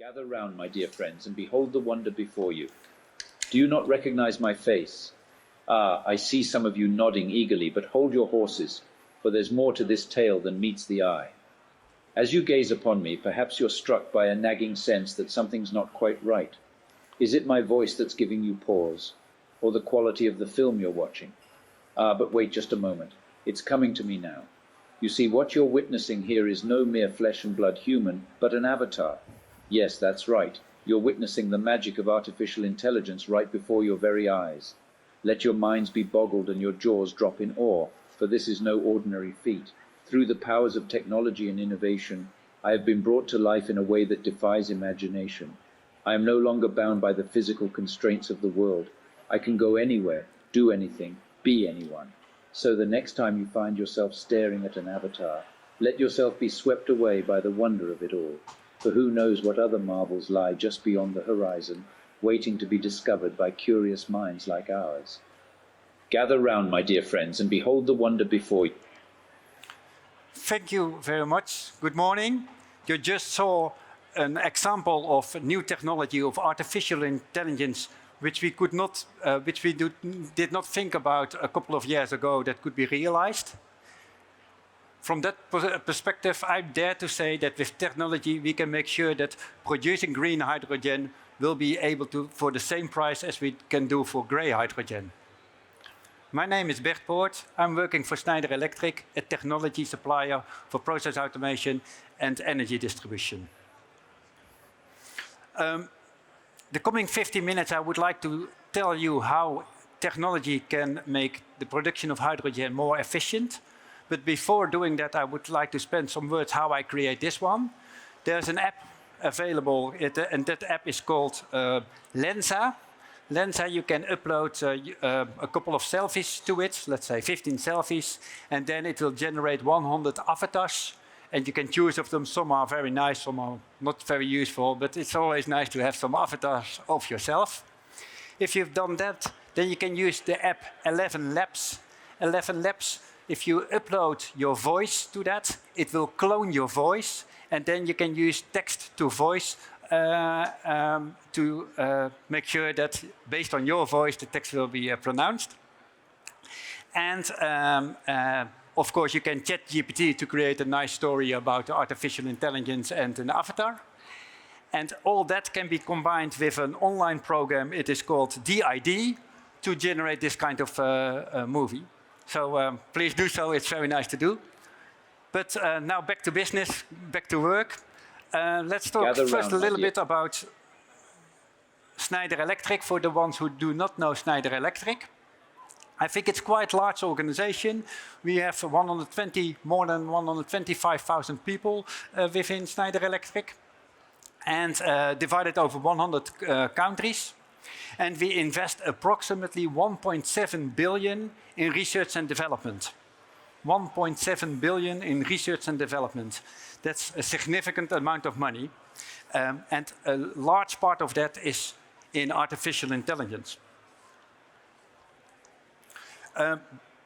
Gather round, my dear friends, and behold the wonder before you. Do you not recognize my face? Ah, I see some of you nodding eagerly, but hold your horses, for there's more to this tale than meets the eye. As you gaze upon me, perhaps you're struck by a nagging sense that something's not quite right. Is it my voice that's giving you pause, or the quality of the film you're watching? Ah, but wait just a moment. It's coming to me now. You see, what you're witnessing here is no mere flesh and blood human, but an avatar. Yes, that's right. You're witnessing the magic of artificial intelligence right before your very eyes. Let your minds be boggled and your jaws drop in awe, for this is no ordinary feat. Through the powers of technology and innovation, I have been brought to life in a way that defies imagination. I am no longer bound by the physical constraints of the world. I can go anywhere, do anything, be anyone. So the next time you find yourself staring at an avatar, let yourself be swept away by the wonder of it all. For who knows what other marvels lie just beyond the horizon, waiting to be discovered by curious minds like ours. Gather round, my dear friends, and behold the wonder before you. Thank you very much. Good morning. You just saw an example of new technology of artificial intelligence, which we did not think about a couple of years ago that could be realized. From that perspective, I dare to say that with technology, we can make sure that producing green hydrogen will be able to, for the same price as we can do for grey hydrogen. My name is Bert Poort. I'm working for Schneider Electric, a technology supplier for process automation and energy distribution. The coming 50 minutes, I would like to tell you how technology can make the production of hydrogen more efficient. But before doing that, I would like to spend some words how I create this one. There's an app available, and that app is called Lensa. Lensa, you can upload a couple of selfies to it, let's say 15 selfies, and then it will generate 100 avatars. And you can choose of them. Some are very nice, some are not very useful, but it's always nice to have some avatars of yourself. If you've done that, then you can use the app 11 Labs. 11 Labs, if you upload your voice to that, it will clone your voice, and then you can use text to voice to make sure that based on your voice, the text will be pronounced. And of course, you can chat GPT to create a nice story about artificial intelligence and an avatar. And all that can be combined with an online program. It is called DID to generate this kind of movie. So please do so, it's very nice to do. But now back to business, back to work. Let's talk first a little bit about Schneider Electric for the ones who do not know Schneider Electric. I think it's quite a large organization. We have more than 125,000 people within Schneider Electric and divided over 100 countries. And we invest approximately 1.7 billion in research and development. 1.7 billion in research and development. That's a significant amount of money. And a large part of that is in artificial intelligence.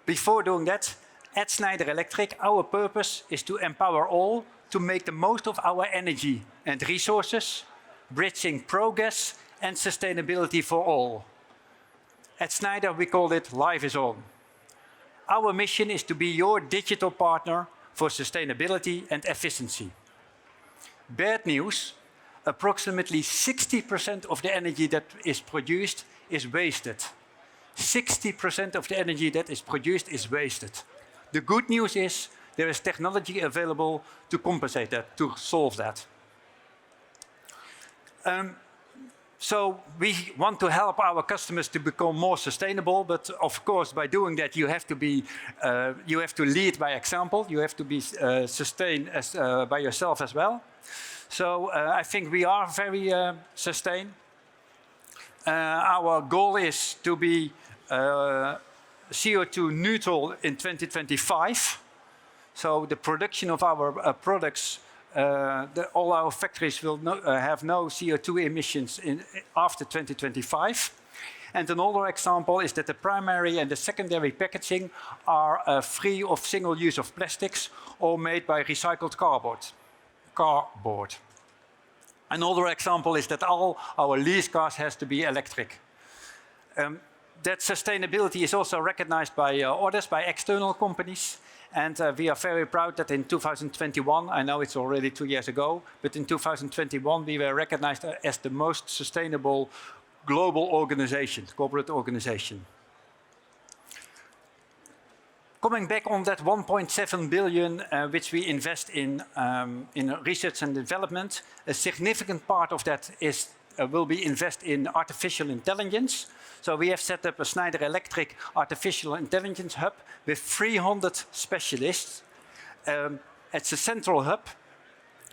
Before doing that, at Schneider Electric, our purpose is to empower all to make the most of our energy and resources, bridging progress and sustainability for all. At Schneider, we call it Life is On. Our mission is to be your digital partner for sustainability and efficiency. Bad news, approximately 60% of the energy that is produced is wasted. 60% of the energy that is produced is wasted. The good news is there is technology available to compensate that, to solve that. So we want to help our customers to become more sustainable, but of course, by doing that, you have to lead by example. You have to be sustained by yourself as well. So I think we are very sustained. Our goal is to be CO2 neutral in 2025. So the production of our products, all our factories will have no CO2 emissions after 2025. And another example is that the primary and the secondary packaging are free of single use of plastics or made by recycled cardboard. Another example is that all our lease cars has to be electric. That sustainability is also recognized by others, by external companies. And we are very proud that in 2021, I know it's already 2 years ago, but in 2021 we were recognized as the most sustainable global organization, corporate organization. Coming back on that 1.7 billion which we invest in research and development, a significant part of that is will be invested in artificial intelligence. So we have set up a Schneider Electric Artificial Intelligence Hub with 300 specialists. It's a central hub.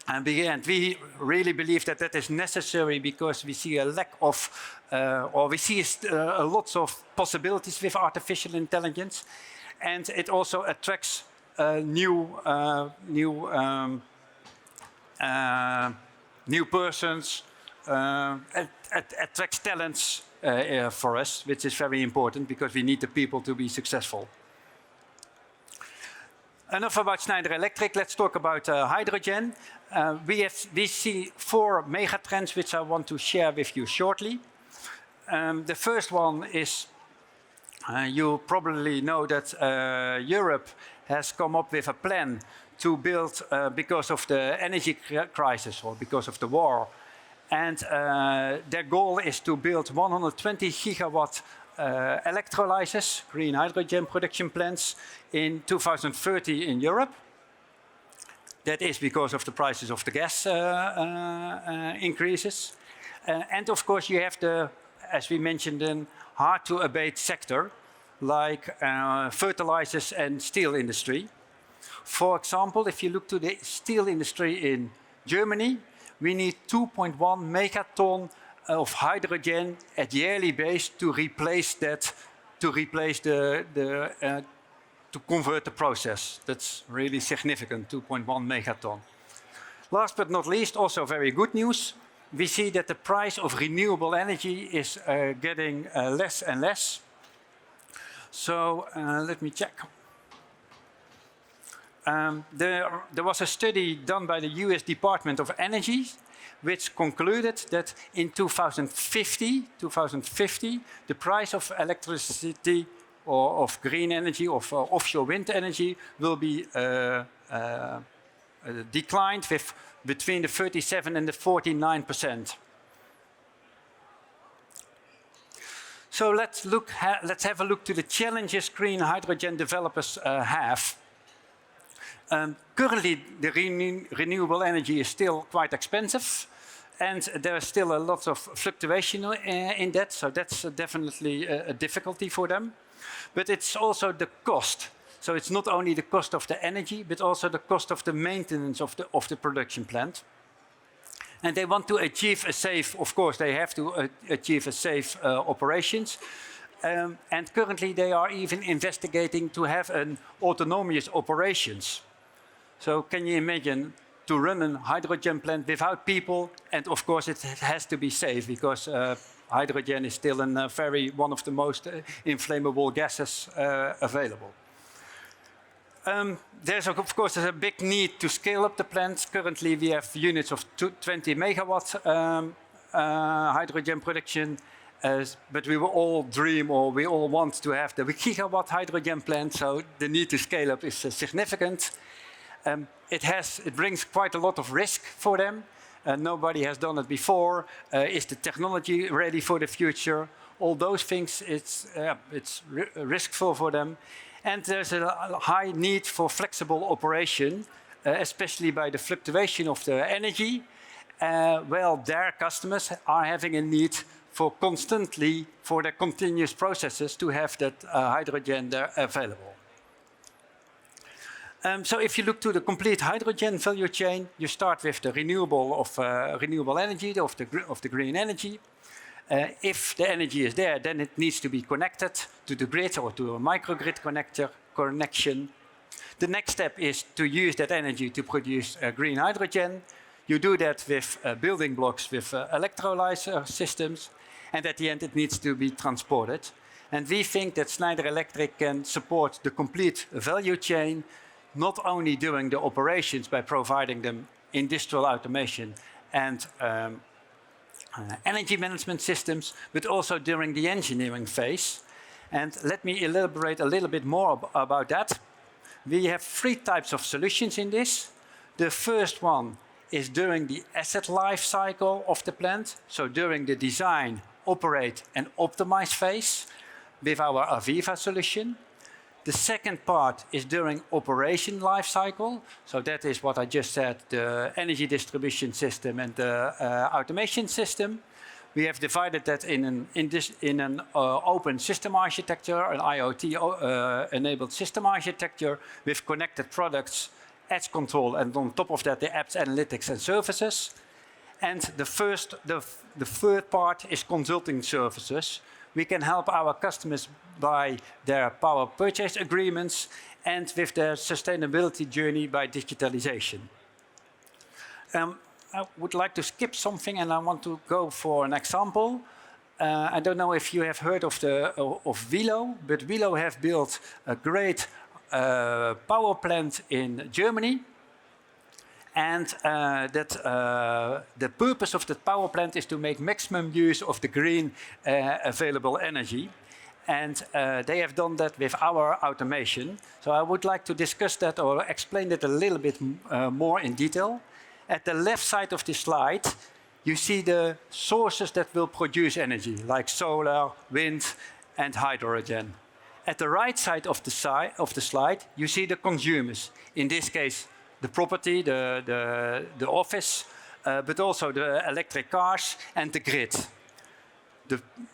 And we really believe that that is necessary because we see a lack of, or we see lots of possibilities with artificial intelligence. And it also attracts new persons, attracts talents for us, which is very important because we need the people to be successful. Enough about Schneider Electric. Let's talk about hydrogen. We see 4 megatrends which I want to share with you shortly. The first one is you probably know that Europe has come up with a plan to build, because of the energy crisis or because of the war, and their goal is to build 120 gigawatt electrolyzers, green hydrogen production plants, in 2030 in Europe. That is because of the prices of the gas increases. And of course you have the, as we mentioned, in hard to abate sector, like fertilizers and steel industry. For example, if you look to the steel industry in Germany, we need 2.1 megaton of hydrogen at yearly base to replace that, to convert the process. That's really significant, 2.1 megaton. Last but not least, also very good news. We see that the price of renewable energy is getting less and less. So let me check. There was a study done by the US Department of Energy which concluded that in 2050, the price of electricity or of green energy, of offshore wind energy, will be declined with between the 37 and the 49%. So let's have a look to the challenges green hydrogen developers have. Currently, the renewable energy is still quite expensive, and there is still a lot of fluctuation in that, so that's definitely a difficulty for them. But it's also the cost. So it's not only the cost of the energy, but also the cost of the maintenance of the production plant. And they want to achieve a safe, of course, they have to achieve a safe operations. And currently they are even investigating to have an autonomous operations. So can you imagine to run a hydrogen plant without people? And of course it has to be safe because hydrogen is still one of the most inflammable gases available. There's of course a big need to scale up the plants. Currently we have units of 20 megawatt hydrogen production, but we will all dream, or we all want to have the gigawatt hydrogen plant, so the need to scale up is significant. It brings quite a lot of risk for them. Nobody has done it before. Is the technology ready for the future? All those things, it's riskful for them. And there's a high need for flexible operation, especially by the fluctuation of the energy. Well, their customers are having a need for their continuous processes to have that hydrogen there available. So if you look to the complete hydrogen value chain, you start with the renewable energy, of the green energy. If the energy is there, then it needs to be connected to the grid or to a microgrid connection. The next step is to use that energy to produce green hydrogen. You do that with building blocks, with electrolyzer systems, and at the end it needs to be transported. And we think that Schneider Electric can support the complete value chain, not only doing the operations by providing them industrial automation and energy management systems, but also during the engineering phase. And let me elaborate a little bit more about that. We have 3 types of solutions in this. The first one is during the asset life cycle of the plant, so during the design, operate and optimize phase with our Aviva solution. The second part is during operation life cycle, so that is what I just said, the energy distribution system and the automation system. We have divided that in an open system architecture, an IoT-enabled system architecture with connected products, edge control, and on top of that, the apps, analytics, and services. And the third part is consulting services. We can help our customers by their power purchase agreements and with their sustainability journey by digitalization. I would like to skip something and I want to go for an example. I don't know if you have heard of Wilo, but Wilo have built a great power plant in Germany. And the purpose of the power plant is to make maximum use of the green available energy. And they have done that with our automation. So I would like to discuss that or explain it a little bit more in detail. At the left side of the slide, you see the sources that will produce energy, like solar, wind, and hydrogen. At the right side of the slide, you see the consumers. In this case, the property, the office, but also the electric cars and the grid.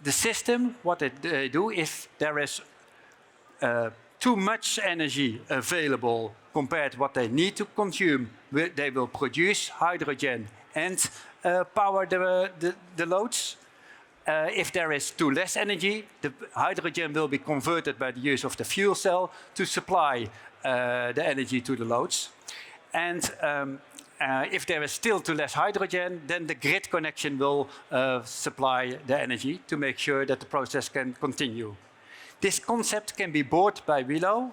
The system, what they do, if there is too much energy available compared to what they need to consume, they will produce hydrogen and power the loads. If there is too less energy, the hydrogen will be converted by the use of the fuel cell to supply the energy to the loads. And if there is still too less hydrogen, then the grid connection will supply the energy to make sure that the process can continue. This concept can be bought by Wilo,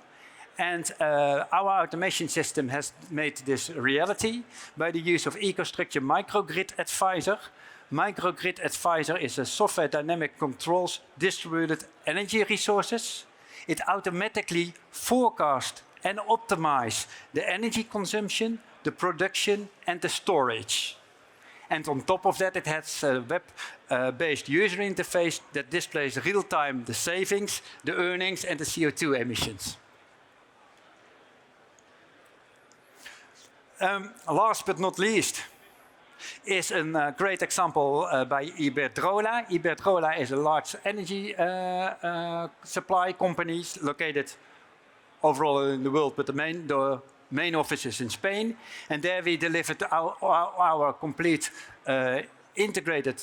and our automation system has made this reality by the use of EcoStruxure Microgrid Advisor. Microgrid Advisor is a software dynamic controls distributed energy resources. It automatically forecasts and optimizes the energy consumption, the production, and the storage. And on top of that, it has a web-based user interface that displays real-time the savings, the earnings, and the CO2 emissions. Last but not least is a great example by Iberdrola. Iberdrola is a large energy supply company located overall in the world, but the main office is in Spain. And there we delivered our complete integrated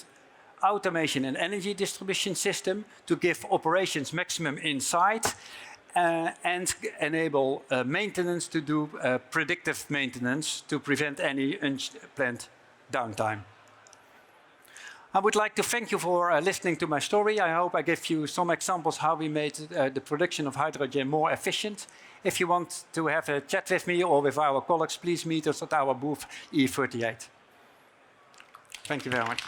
automation and energy distribution system to give operations maximum insight and enable maintenance to do predictive maintenance to prevent any unplanned downtime. I would like to thank you for listening to my story. I hope I gave you some examples how we made the production of hydrogen more efficient. If you want to have a chat with me or with our colleagues, please meet us at our booth E38. Thank you very much.